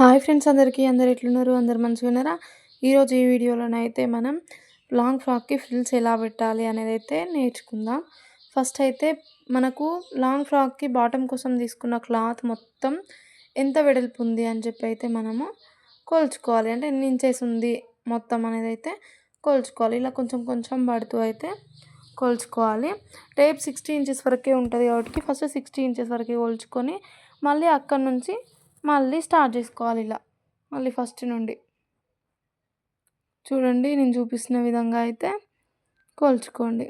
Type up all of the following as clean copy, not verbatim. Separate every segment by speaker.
Speaker 1: Hi friends అందరికీ. అందరు ఎట్లున్నారు? అందరు మంచిగున్నారా? ఈరోజు ఈ వీడియోలోనైతే మనం లాంగ్ ఫ్రాక్‌కి ఫ్రిల్స్ ఎలా పెట్టాలి అనేదైతే నేర్చుకుందాం. ఫస్ట్ అయితే మనకు లాంగ్ ఫ్రాక్‌కి బాటమ్ కోసం తీసుకున్న క్లాత్ మొత్తం ఎంత వెడల్పు ఉంది అని చెప్పి అయితే మనము కొలుచుకోవాలి. అంటే ఎన్ని ఇంచెస్ ఉంది మొత్తం అనేదైతే కొలుచుకోవాలి. ఇలా కొంచెం కొంచెం పడుతూ అయితే కొలుచుకోవాలి. టేప్ 60 ఇంచెస్ వరకే ఉంటది కాబట్టి ఫస్ట్ 60 ఇంచెస్ వరకే కొలుచుకొని మళ్ళీ అక్కడి నుంచి మళ్ళీ స్టార్ట్ చేసుకోవాలి ఇలా. మళ్ళీ ఫస్ట్ నుండి. చూడండి నేను చూపిస్తున్న విధంగా అయితే కొలుచుకోండి.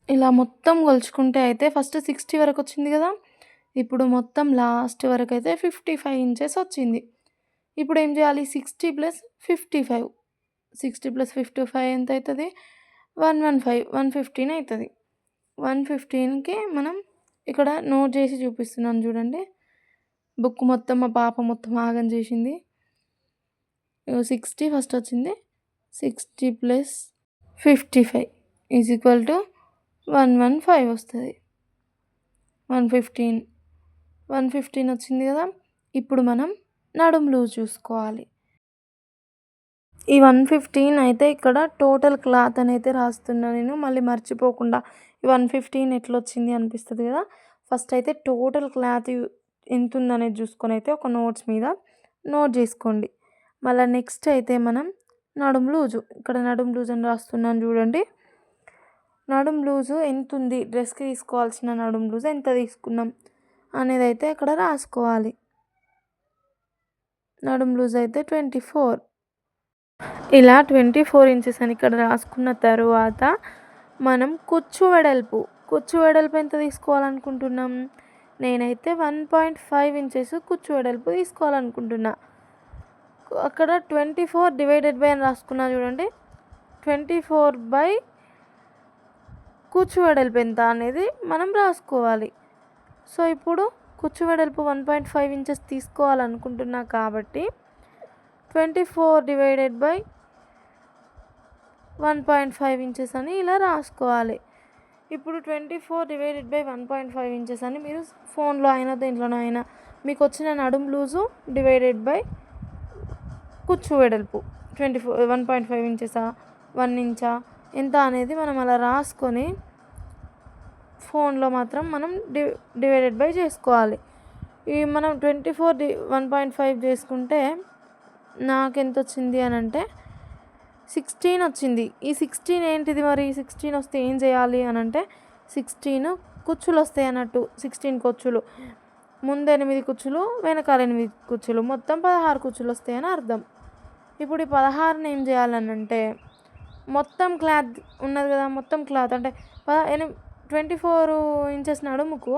Speaker 1: ఇలా మొత్తం కొలుచుకుంటే అయితే ఫస్ట్ 60 వరకొచ్చింది గదా! ఇప్పుడు మొత్తం లాస్ట్ వరకైతే 55 ఇంచెస్ వచ్చింది. ఇప్పుడేం జేయాలి? 60 + 55. 60 + 55 ఎంతయితది? 115, 115 అయితది. 115కి మనం ఇక్కడ నోట్ జేసి చూపిస్తున్నాను జూడండి. బుక్ మొత్తం మా పాప మొత్తం ఆగం జేసింది. 60 ఫస్ట్ వచ్చింది. 60 + 55 = 115 వస్తది. 115, 115 వచ్చింది గదా! ఇప్పుడు మనం నడుము లూజ్ చూసుకోవాలి. ఈ 115 అయితే ఇక్కడ టోటల్ క్లాత్ అనైతే రాస్తున్నా నేను. మళ్ళీ మర్చిపోకుండా ఈ 115 ఎట్లొచ్చింది అనిపిస్తది గదా! ఫస్ట్ అయితే టోటల్ క్లాత్ ఎంతుందనేది చూసుకొనైతే ఒక నోట్స్ మీద నోట్ జేసుకోండి. మళ్ళా నెక్స్ట్ అయితే మనం నడుము లూజు. ఇక్కడ నడుము లూజ్ అని రాస్తున్నాను చూడండి. నడుము లూజు ఎంతుంది? డ్రెస్‌కి తీసుకోవాల్సిన నడుము లూజ్ ఎంత తీసుకున్నాం అనేదైతే అక్కడ రాసుకోవాలి. నడుము లూజ్ అయితే 24. ఇలా 24 ఇంచెస్ అని ఇక్కడ రాసుకున్న తరువాత మనం కుచ్చు వెడల్పు ఎంత తీసుకోవాలనుకుంటున్నాం? నేనైతే 1.5 ఇంచెస్ కుచ్చు వెడల్పు తీసుకోవాలనుకుంటున్నా. అక్కడ 24/బై అని రాసుకున్నా చూడండి. 24/, కుచ్చు వెడల్పు ఎంత అనేది మనం రాసుకోవాలి. సో ఇప్పుడు కుచ్చు వెడల్పు 1.5 ఇంచెస్ తీసుకోవాలనుకుంటున్నా కాబట్టి 24/బై 1.5 ఇంచెస్ అని ఇలా రాసుకోవాలి. ఇప్పుడు 24/బై 1.5 ఇంచెస్ అని మీరు ఫోన్లో అయినా దేంట్లోనో అయినా మీకు వచ్చిన నడుము లూజు డివైడెడ్ బై కుచ్చు వెడల్పు 1.5 ఇంచెసా 1 ఇంచా ఎంత అనేది మనం అలా రాసుకొని ఫోన్లో మాత్రం మనం డివైడెడ్ బై చేసుకోవాలి. ఈ మనం 1.5 చేసుకుంటే నాకెంత వచ్చింది అని అంటే 16 వచ్చింది. ఈ 16 ఏంటిది మరి? 16 వస్తే ఏం చేయాలి అని అంటే 16 కుచ్చులు వస్తాయి అన్నట్టు. 16 కుచ్చులు, ముందు 8 కుచ్చులు, వెనకాల 8 కుచ్చులు, మొత్తం 16 కుచ్చులు వస్తాయని అర్థం. ఇప్పుడు ఈ 16ని ఏం చేయాలని అంటే మొత్తం క్లాత్ ఉన్నది కదా, మొత్తం క్లాత్ అంటే 24 ఇంచెస్ నడుముకు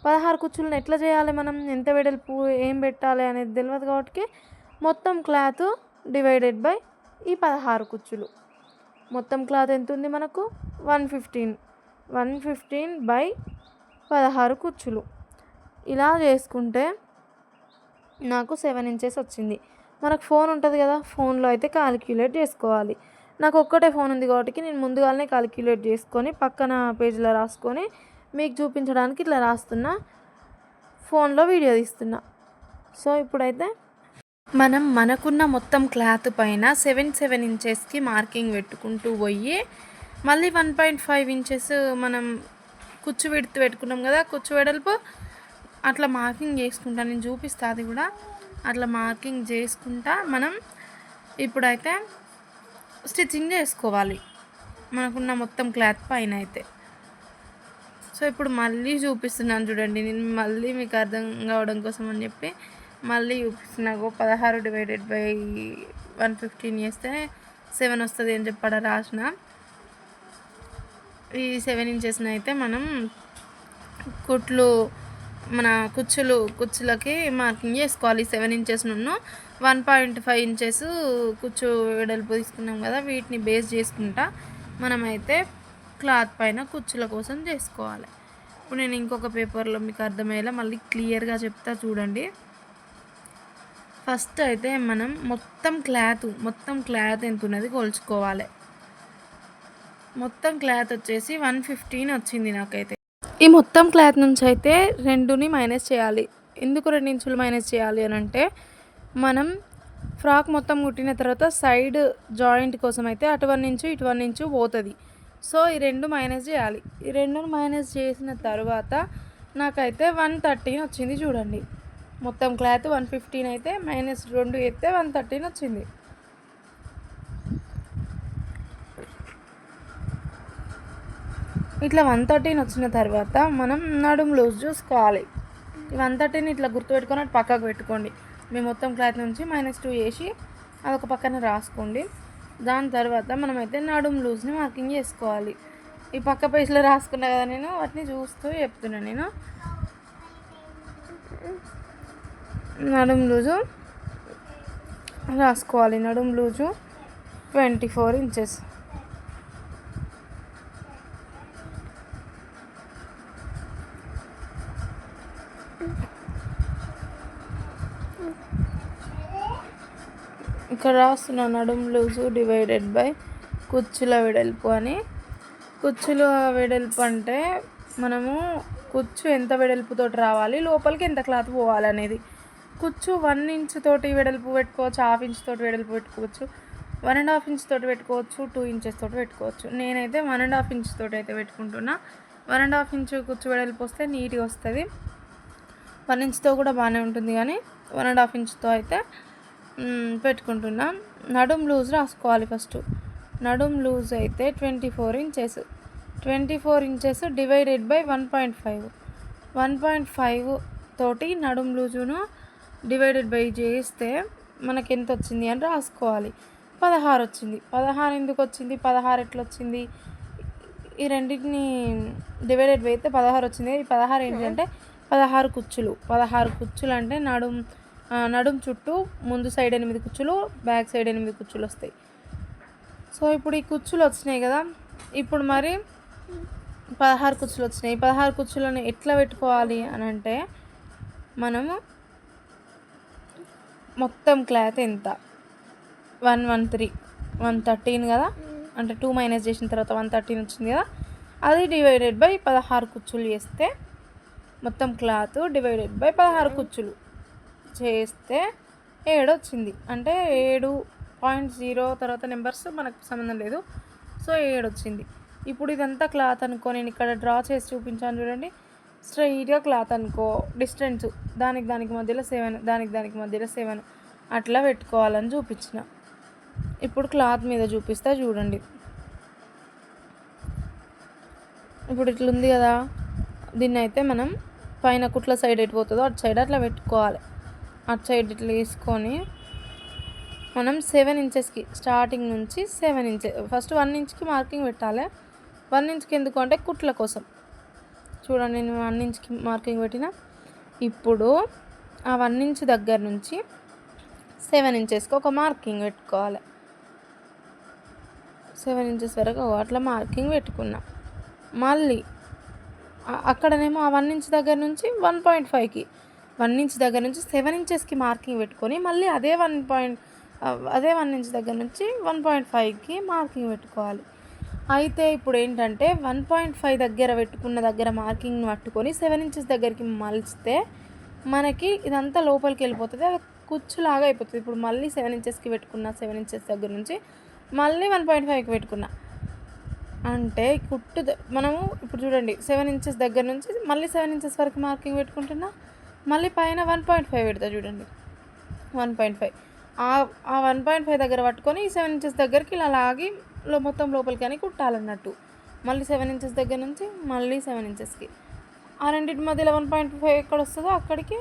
Speaker 1: 16 కుచ్చులను ఎట్లా చేయాలి మనం? ఎంత వెడల్పు ఏం పెట్టాలి అనేది తెలియదు కాబట్టి మొత్తం క్లాత్ డివైడెడ్ బై ఈ 16 కుచ్చులు. మొత్తం క్లాత్ ఎంత ఉంది మనకు? 115. 115/16 కుచ్చులు. ఇలా చేసుకుంటే నాకు 7 ఇంచెస్ వచ్చింది. మనకు ఫోన్ ఉంటుంది కదా, ఫోన్లో అయితే క్యాలిక్యులేట్ చేసుకోవాలి. నాకు ఒక్కటే ఫోన్ ఉంది కాబట్టి నేను ముందుగానే క్యాలిక్యులేట్ చేసుకొని పక్కన పేజీలో రాసుకొని మీకు చూపించడానికి ఇట్లా రాస్తున్నా. ఫోన్లో వీడియో తీస్తున్నా. సో ఇప్పుడైతే మనం మనకున్న మొత్తం క్లాత్ పైన 7 ఇంచెస్కి మార్కింగ్ పెట్టుకుంటూ పోయి మళ్ళీ 1.5 ఇంచెస్ మనం కుచ్చు విడుతు పెట్టుకున్నాం కదా, కుచ్చు వెడల్పు అట్లా మార్కింగ్ చేసుకుంటా. నేను చూపిస్తా అది కూడా. అట్లా మార్కింగ్ చేసుకుంటా మనం ఇప్పుడైతే స్టిచ్చింగ్ చేసుకోవాలి మనకున్న మొత్తం క్లాత్ పైన అయితే. సో ఇప్పుడు మళ్ళీ చూపిస్తున్నాను చూడండి. నేను మళ్ళీ మీకు అర్థం కావడం కోసం అని చెప్పి మళ్ళీ చూపిస్తున్నాను. 16/115 చేస్తే 7 వస్తుంది అని చెప్పాడు రాసిన. ఈ 7 ఇంచెస్ని అయితే మనం మన కుచ్చులకి మార్కింగ్ చేసుకోవాలి. 7 ఇంచెస్ నుండి 1.5 ఇంచెస్ కుచ్చు వెడల్పు తీసుకున్నాం కదా, వీటిని బేస్ చేసుకుంటా మనమైతే క్లాత్ పైన కుచ్చుల కోసం చేసుకోవాలి. ఇప్పుడు నేను ఇంకొక పేపర్లో మీకు అర్థమయ్యేలా మళ్ళీ క్లియర్గా చెప్తా చూడండి. ఫస్ట్ అయితే మనం మొత్తం క్లాత్ ఎంత ఉన్నది కొలుచుకోవాలి. మొత్తం క్లాత్ వచ్చేసి 115 వచ్చింది నాకైతే. ఈ మొత్తం క్లాత్ నుంచి అయితే 2ని మైనస్ చేయాలి. ఎందుకు 2 ఇంచులు మైనస్ చేయాలి అని అంటే, మనం ఫ్రాక్ మొత్తం కుట్టిన తర్వాత సైడ్ జాయింట్ కోసం అయితే అటు 1 ఇంచు ఇటు 1 ఇంచు పోతుంది. సో ఈ 2 మైనస్ చేయాలి. ఈ 2ని మైనస్ చేసిన తర్వాత నాకైతే 113 వచ్చింది చూడండి. మొత్తం క్లాత్ 115 అయితే మైనస్ 2 అయితే 113 వచ్చింది. ఇట్లా 113 వచ్చిన తర్వాత మనం నడుం లూజ్ చూసుకోవాలి. ఈ 113 ఇట్లా గుర్తుపెట్టుకొని అటు పక్కకు పెట్టుకోండి. మేము మొత్తం క్లాత్ నుంచి -2 చేసి అదొక పక్కన రాసుకోండి. దాని తర్వాత మనమైతే నడుం లూజ్ని మార్కింగ్ చేసుకోవాలి. ఈ పక్క పేజ్లో రాసుకున్నా కదా, నేను వాటిని చూస్తూ చెప్తున్నాను. నేను నడుం లూజు రాసుకోవాలి. నడుం లూజు 24 ఇంచెస్. ఇక్కడ రాస్తున్న నడుం లూజు డివైడెడ్ బై కుచ్చుల వెడల్పు అని. కుచ్చుల వెడల్పు అంటే మనము కుచ్చు ఎంత వెడల్పుతో రావాలి, లోపలికి ఎంత క్లాత్ పోవాలనేది. కుచ్చు 1 ఇంచ్ తోటి వెడల్పు పెట్టుకోవచ్చు, 1/2 ఇంచ్ తోటి వెడల్పు పెట్టుకోవచ్చు, 1.5 ఇంచ్ తోటి పెట్టుకోవచ్చు, 2 ఇంచెస్ తోటి పెట్టుకోవచ్చు. నేనైతే 1.5 ఇంచ్ తోటి అయితే పెట్టుకుంటున్నా. 1.5 ఇంచ్ కుచ్చు వెడల్పు వస్తే నీట్గా వస్తుంది. 1 ఇంచ్తో కూడా బాగానే ఉంటుంది, కానీ 1.5 ఇంచ్తో అయితే పెట్టుకుంటున్నా. నడుం లూజ్ రాసుకోవాలి ఫస్ట్. నడుం లూజ్ అయితే 24 ఇంచెస్. 24 inches divided by 1.5. 1.5 తోటి నడుం లూజును డివైడెడ్ బై చేస్తే మనకి ఎంత వచ్చింది అని రాసుకోవాలి. 16 వచ్చింది. 16 ఎందుకు వచ్చింది, 16 ఎట్లా వచ్చింది? ఈ రెండింటిని డివైడెడ్ బై అయితే 16 వచ్చింది. ఈ 16 ఏంటంటే 16 కుచ్చులు. 16 కుచ్చులు అంటే నడుం చుట్టూ ముందు సైడ్ 8 కుచ్చులు, బ్యాక్ సైడ్ 8 కుచ్చులు వస్తాయి. సో ఇప్పుడు ఈ కుచ్చులు వచ్చినాయి కదా, ఇప్పుడు మరి 16 కుచ్చులు వచ్చినాయి. 16 కుచ్చులను ఎట్లా పెట్టుకోవాలి అని అంటే, మనము మొత్తం క్లాత్ ఎంత 113 కదా, అంటే 2 మైనస్ చేసిన తర్వాత 113 వచ్చింది కదా, అది డివైడెడ్ బై 16 కుచ్చులు చేస్తే మొత్తం క్లాత్ డివైడెడ్ బై 16 కుచ్చులు చేస్తే 7 వచ్చింది. అంటే 7.0 తర్వాత నెంబర్స్ మనకు సంబంధం లేదు. సో 7 వచ్చింది. ఇప్పుడు ఇదంతా క్లాత్ అనుకో, నేను ఇక్కడ డ్రా చేసి చూపించాను చూడండి. స్ట్రైట్గా క్లాత్ అనుకో, డిస్టెన్స్ దానికి మధ్యలో 7, దానికి మధ్యలో 7 అట్లా పెట్టుకోవాలని చూపించిన. ఇప్పుడు క్లాత్ మీద చూపిస్తా చూడండి. ఇప్పుడు ఇట్లుంది కదా, దీన్ని అయితే మనం పైన కుట్ల సైడ్ ఎటు పోతుందో అటు సైడ్ అట్లా పెట్టుకోవాలి. అటు సైడ్ ఇట్లా వేసుకొని మనం 7 ఇంచెస్కి స్టార్టింగ్ నుంచి 7 ఇంచెస్ ఫస్ట్ 1 ఇంచ్కి మార్కింగ్ పెట్టాలి. 1 ఇంచ్కి ఎందుకు అంటే కుట్ల కోసం. చూడండి, నేను 1 ఇంచ్కి మార్కింగ్ పెట్టిన. ఇప్పుడు ఆ 1 ఇంచ్ దగ్గర నుంచి 7 ఇంచెస్కి ఒక మార్కింగ్ పెట్టుకోవాలి. 7 ఇంచెస్ వరకు అట్లా మార్కింగ్ పెట్టుకున్నా. మళ్ళీ అక్కడనేమో ఆ 1 ఇంచ్ దగ్గర నుంచి 1.5కి 1 ఇంచ్ దగ్గర నుంచి 7 ఇంచెస్కి మార్కింగ్ పెట్టుకొని మళ్ళీ అదే 1 ఇంచ్ దగ్గర నుంచి 1.5కి మార్కింగ్ పెట్టుకోవాలి. అయితే ఇప్పుడు ఏంటంటే 1.5 దగ్గర పెట్టుకున్న దగ్గర మార్కింగ్ని పట్టుకొని 7 ఇంచెస్ దగ్గరికి మలిస్తే మనకి ఇదంతా లోపలికి వెళ్ళిపోతుంది, అది కుచ్చులాగా అయిపోతుంది. ఇప్పుడు మళ్ళీ 7 ఇంచెస్కి పెట్టుకున్న, 7 ఇంచెస్ దగ్గర నుంచి మళ్ళీ 1.5కి పెట్టుకున్నా అంటే మనము ఇప్పుడు చూడండి 7 ఇంచెస్ దగ్గర నుంచి మళ్ళీ 7 ఇంచెస్ వరకు మార్కింగ్ పెట్టుకుంటున్నా, మళ్ళీ పైన 1.5 పెడతా చూడండి. 1.5 ఆ 1.5 దగ్గర పట్టుకొని 7 ఇంచెస్ దగ్గరికి ఇలా లాగి మొత్తం లోపలికి అని కుట్టాలన్నట్టు. మళ్ళీ 7 ఇంచెస్ దగ్గర నుంచి మళ్ళీ 7 ఇంచెస్కి ఆ రెండింటి మధ్యలో 1.5 ఎక్కడ వస్తుందో అక్కడికి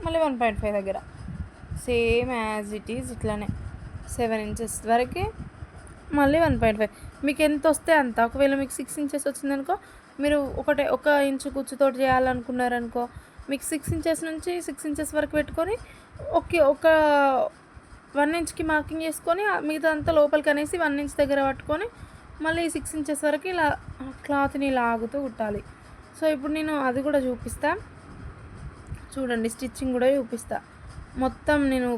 Speaker 1: మళ్ళీ 1.5 దగ్గర సేమ్ యాజ్ ఇట్ ఈజ్ ఇట్లానే 7 ఇంచెస్ వరకు మళ్ళీ 1.5. మీకు ఎంత వస్తే అంత. ఒకవేళ మీకు 6 ఇంచెస్ వచ్చిందనుకో, మీరు ఒక ఇంచు కుచ్చుతోటి చేయాలనుకున్నారనుకో, మీకు 6 ఇంచెస్ నుంచి 6 ఇంచెస్ వరకు పెట్టుకొని ఒక 1 ఇంచ్కి మార్కింగ్ చేసుకొని మిగతా అంతా లోపలికి అనేసి 1 ఇంచ్ దగ్గర పట్టుకొని మళ్ళీ 6 ఇంచెస్ వరకు ఇలా క్లాత్ని లాగుతూ కుట్టాలి. సో ఇప్పుడు నేను అది కూడా చూపిస్తా చూడండి, స్టిచ్చింగ్ కూడా చూపిస్తా. మొత్తం నేను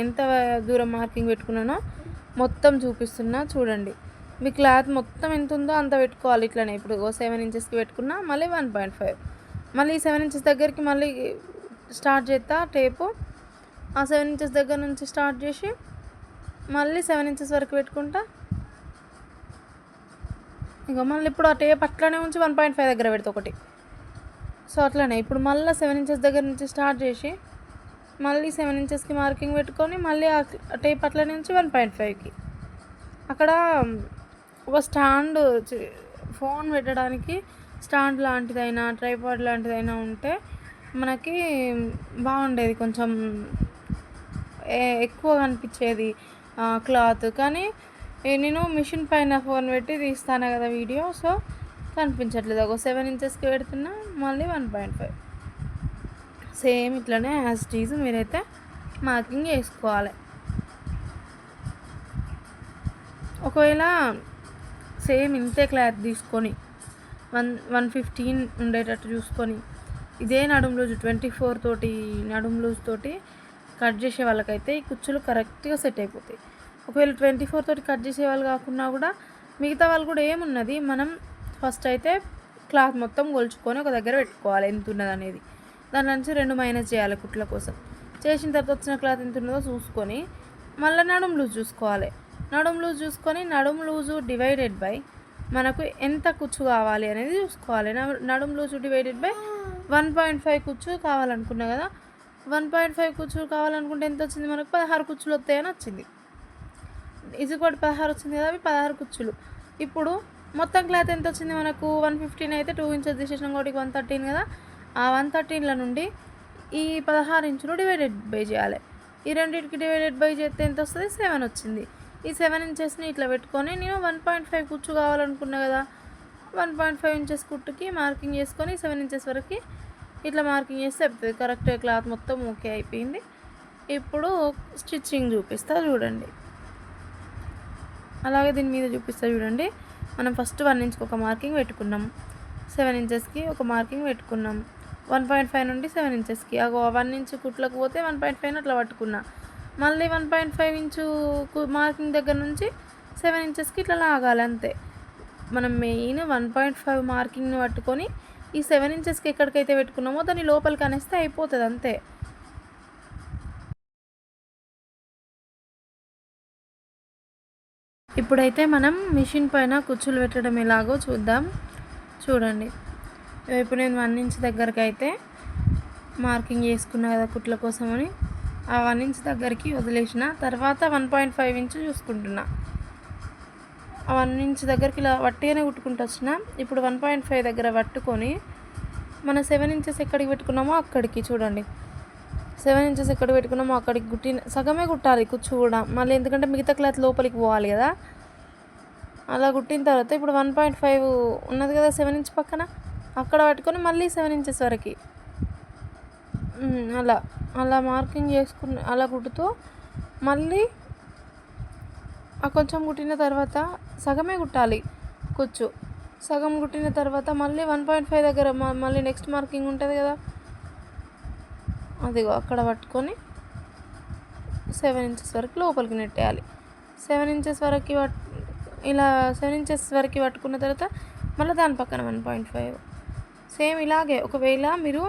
Speaker 1: ఎంత దూరం మార్కింగ్ పెట్టుకున్నానో మొత్తం చూపిస్తున్నా చూడండి. మీ క్లాత్ మొత్తం ఎంత ఉందో అంత పెట్టుకోవాలి. ఇట్లనే ఇప్పుడు 7 ఇంచెస్కి పెట్టుకున్నా, మళ్ళీ 1.5, మళ్ళీ 7 ఇంచెస్ దగ్గరికి మళ్ళీ స్టార్ట్ చేస్తా టేపు. ఆ 7 ఇంచెస్ దగ్గర నుంచి స్టార్ట్ చేసి మళ్ళీ 7 ఇంచెస్ వరకు పెట్టుకుంటా. ఇక మళ్ళీ ఇప్పుడు ఆ టేప్ అట్లనే ఉంచి 1.5 దగ్గర పెడతా ఒకటి. సో అట్లనే ఇప్పుడు మళ్ళీ 7 ఇంచెస్ దగ్గర నుంచి స్టార్ట్ చేసి మళ్ళీ 7 ఇంచెస్కి మార్కింగ్ పెట్టుకొని మళ్ళీ ఆ టేప్ అట్లనే నుంచి 1.5కి అక్కడ ఒక స్టాండ్, ఫోన్ పెట్టడానికి స్టాండ్ లాంటిదైనా ట్రైపాడ్ లాంటిదైనా ఉంటే మనకి బాగుండేది, కొంచెం ఎక్కువగా అనిపించేది క్లాత్. కానీ నేను మిషన్ పైన ఫోన్ పెట్టి తీస్తాను కదా వీడియో, సో కనిపించట్లేదు. ఒక 7 ఇంచెస్కి పెడుతున్నా, మళ్ళీ 1.5. సేమ్ ఇట్లనే యాజ్ ఇట్ ఈజ్ మీరైతే మార్కింగ్ చేసుకోవాలి. ఒకవేళ సేమ్ ఇంతే క్లాత్ తీసుకొని 115 ఉండేటట్టు చూసుకొని ఇదే నడుము లూజ్ 24 తోటి నడుము లూజ్ తోటి కట్ చేసే వాళ్ళకైతే ఈ కుచ్చులు కరెక్ట్గా సెట్ అయిపోతాయి. ఒకవేళ 24 తోటి కట్ చేసే వాళ్ళు కాకుండా కూడా మిగతా వాళ్ళు కూడా ఏమున్నది, మనం ఫస్ట్ అయితే క్లాత్ మొత్తం కొలుచుకొని ఒక దగ్గర పెట్టుకోవాలి ఎంత ఉన్నది అనేది. దాని నుంచి 2 మైనస్ చేయాలి కుట్ల కోసం. చేసిన తర్వాత వచ్చిన క్లాత్ ఎంత ఉన్నదో చూసుకొని మళ్ళీ నడుము లూజ్ చూసుకోవాలి. నడుము లూజ్ చూసుకొని నడుము లూజు డివైడెడ్ బై మనకు ఎంత కుచ్చు కావాలి అనేది చూసుకోవాలి. నడుము లూజు డివైడెడ్ బై 1.5 కుచ్చు కావాలనుకున్నా కదా, 1.5 కుచ్చులు కావాలనుకుంటే ఎంత వచ్చింది మనకు? 16 కుచ్చులు వస్తాయని వచ్చింది. ఇది కూడా 16 వచ్చింది కదా, అవి 16 కుచ్చులు. ఇప్పుడు మొత్తం క్లాత్ ఎంత వచ్చింది మనకు? 115 అయితే 2 ఇంచెస్ తీసేసిన కాబట్టి 113 కదా. ఆ 113ల నుండి ఈ 16 ఇంచులు డివైడెడ్ బై చేయాలి. ఈ రెండింటికి డివైడెడ్ బై చేస్తే ఎంత వస్తుంది? 7 వచ్చింది. ఈ 7 ఇంచెస్ని ఇట్లా పెట్టుకొని నేను 1.5 కుచ్చు కావాలనుకున్నా కదా, 1.5 ఇంచెస్ కుట్టుకి మార్కింగ్ చేసుకొని 7 ఇంచెస్ వరకు ఇట్లా మార్కింగ్ చేస్తే చెప్తుంది కరెక్ట్గా క్లాత్ మొత్తం ఓకే అయిపోయింది. ఇప్పుడు స్టిచ్చింగ్ చూపిస్తా చూడండి. అలాగే దీని మీద చూపిస్తా చూడండి. మనం ఫస్ట్ 1 ఇంచ్కి ఒక మార్కింగ్ పెట్టుకున్నాం, 7 ఇంచెస్కి ఒక మార్కింగ్ పెట్టుకున్నాం, 1.5 నుండి 7 ఇంచెస్కి 1 ఇంచు కుట్లకు పోతే 1.5 అట్లా పట్టుకున్నా. మళ్ళీ 1.5 ఇంచు మార్కింగ్ దగ్గర నుంచి 7 ఇంచెస్కి ఇట్లా లాగాలి అంతే. మనం మెయిన్ 1.5 మార్కింగ్ని పట్టుకొని ఈ 7 ఇంచెస్కి ఎక్కడికైతే పెట్టుకున్నామో దాన్ని లోపలికి అనేస్తే అయిపోతుంది అంతే. ఇప్పుడైతే మనం మిషన్ పైన కుచ్చులు పెట్టడం ఎలాగో చూద్దాం చూడండి. ఇప్పుడు నేను 1 ఇంచ్ దగ్గరికి అయితే మార్కింగ్ చేసుకున్నా కదా కుట్ల కోసమని, ఆ 1 ఇంచ్ దగ్గరికి వదిలేసిన తర్వాత 1.5 ఇంచు చూసుకుంటున్నా. ఆ 1 ఇంచ్ దగ్గరికి ఇలా వట్టిగానే కుట్టుకుంటూ వచ్చిన. ఇప్పుడు 1.5 దగ్గర పట్టుకొని మన 7 ఇంచెస్ ఎక్కడికి పెట్టుకున్నామో అక్కడికి చూడండి, 7 ఇంచెస్ ఎక్కడికి పెట్టుకున్నామో అక్కడికి సగమే కుట్టాలి కుచ్చు కూడా, మళ్ళీ ఎందుకంటే మిగతా క్లాత్ లోపలికి పోవాలి కదా. అలా కుట్టిన తర్వాత ఇప్పుడు 1.5 ఉన్నది కదా 7 ఇంచ్ పక్కన, అక్కడ పట్టుకొని మళ్ళీ 7 ఇంచెస్ వరకు అలా మార్కింగ్ చేసుకుని అలా కుట్టుతూ మళ్ళీ ఆ కొంచెం కుట్టిన తర్వాత సగమే కుట్టాలి కుచ్చు. సగం కుట్టిన తర్వాత మళ్ళీ 1.5 దగ్గర మళ్ళీ నెక్స్ట్ మార్కింగ్ ఉంటుంది కదా, అదిగో అక్కడ పట్టుకొని 7 ఇంచెస్ వరకు లోపలికి నెట్టేయాలి. 7 ఇంచెస్ వరకు ఇలా 7 ఇంచెస్ వరకు పట్టుకున్న తర్వాత మళ్ళీ దాని పక్కన 1.5 సేమ్ ఇలాగే. ఒకవేళ మీరు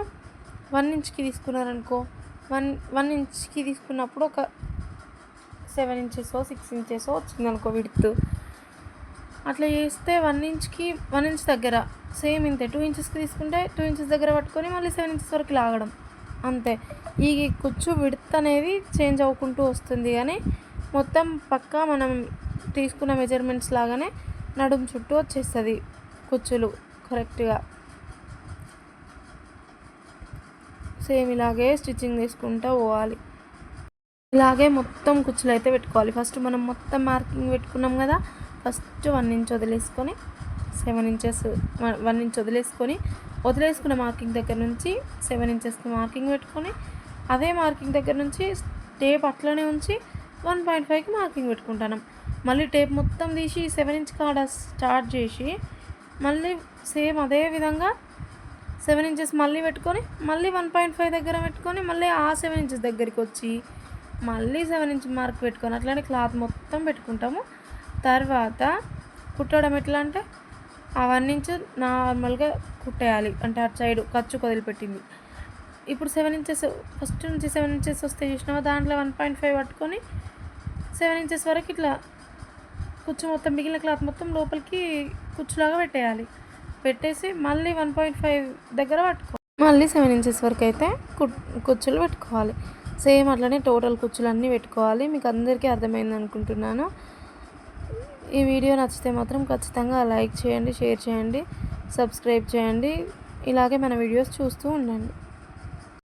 Speaker 1: 1 ఇంచ్కి తీసుకున్నారనుకో, 1 ఇంచ్కి తీసుకున్నప్పుడు ఒక 7 ఇంచెసో 6 ఇంచెసో వచ్చిందనుకో విడ్త్, అట్లా చేస్తే 1 ఇంచ్ దగ్గర సేమ్ ఇంతే. 2 ఇంచెస్కి తీసుకుంటే 2 ఇంచెస్ దగ్గర పట్టుకొని మళ్ళీ 7 ఇంచెస్ వరకు లాగడం అంతే. ఈ కుచ్చు విడ్త్ అనేది చేంజ్ అవ్వకుంటూ వస్తుంది, కానీ మొత్తం పక్కా మనం తీసుకున్న మెజర్మెంట్స్ లాగానే నడుము చుట్టూ వచ్చేస్తుంది కుచ్చులు కరెక్ట్గా. సేమ్ ఇలాగే స్టిచ్చింగ్ తీసుకుంటూ పోవాలి. ఇలాగే మొత్తం కుచ్చులు అయితే పెట్టుకోవాలి. ఫస్ట్ మనం మొత్తం మార్కింగ్ పెట్టుకున్నాం కదా, ఫస్ట్ 1 ఇంచ్ వదిలేసుకొని 7 ఇంచెస్ 1 ఇంచ్ వదిలేసుకున్న మార్కింగ్ దగ్గర నుంచి 7 ఇంచెస్కి మార్కింగ్ పెట్టుకొని అదే మార్కింగ్ దగ్గర నుంచి టేప్ అట్లనే ఉంచి 1.5కి మార్కింగ్ పెట్టుకుంటాను. మళ్ళీ టేప్ మొత్తం తీసి 7 ఇంచ్ కాడ స్టార్ట్ చేసి మళ్ళీ సేమ్ అదే విధంగా 7 ఇంచెస్ మళ్ళీ పెట్టుకొని మళ్ళీ 1.5 దగ్గర పెట్టుకొని మళ్ళీ ఆ 7 ఇంచెస్ దగ్గరికి వచ్చి మళ్ళీ 7 ఇంచ్ మార్క్ పెట్టుకొని అట్లానే క్లాత్ మొత్తం పెట్టుకుంటాము. తర్వాత కుట్టడం ఎట్లా అంటే ఆ 1 ఇంచ్ నార్మల్గా కుట్టేయాలి, అంటే అటు సైడు ఖర్చు వదిలిపెట్టింది. ఇప్పుడు 7 ఇంచెస్ ఫస్ట్ నుంచి 7 ఇంచెస్ వస్తే చూసినావా, దాంట్లో 1.5 పట్టుకొని 7 ఇంచెస్ వరకు ఇట్లా కుచ్చు మొత్తం మిగిలిన క్లాత్ మొత్తం లోపలికి కుచ్చులాగా పెట్టేయాలి. పెట్టేసి మళ్ళీ 1.5 దగ్గర పట్టుకోవాలి. మళ్ళీ 7 ఇంచెస్ వరకు అయితే కుచ్చులు పెట్టుకోవాలి. సేమ్ అట్లనే టోటల్ కుచ్చులు అన్నీ పెట్టుకోవాలి. మీకు అందరికీ అర్థమైంది అనుకుంటున్నాను. ఈ వీడియో నచ్చితే మాత్రం ఖచ్చితంగా లైక్ చేయండి, షేర్ చేయండి, సబ్స్క్రైబ్ చేయండి. ఇలాగే మన వీడియోస్ చూస్తూ ఉండండి.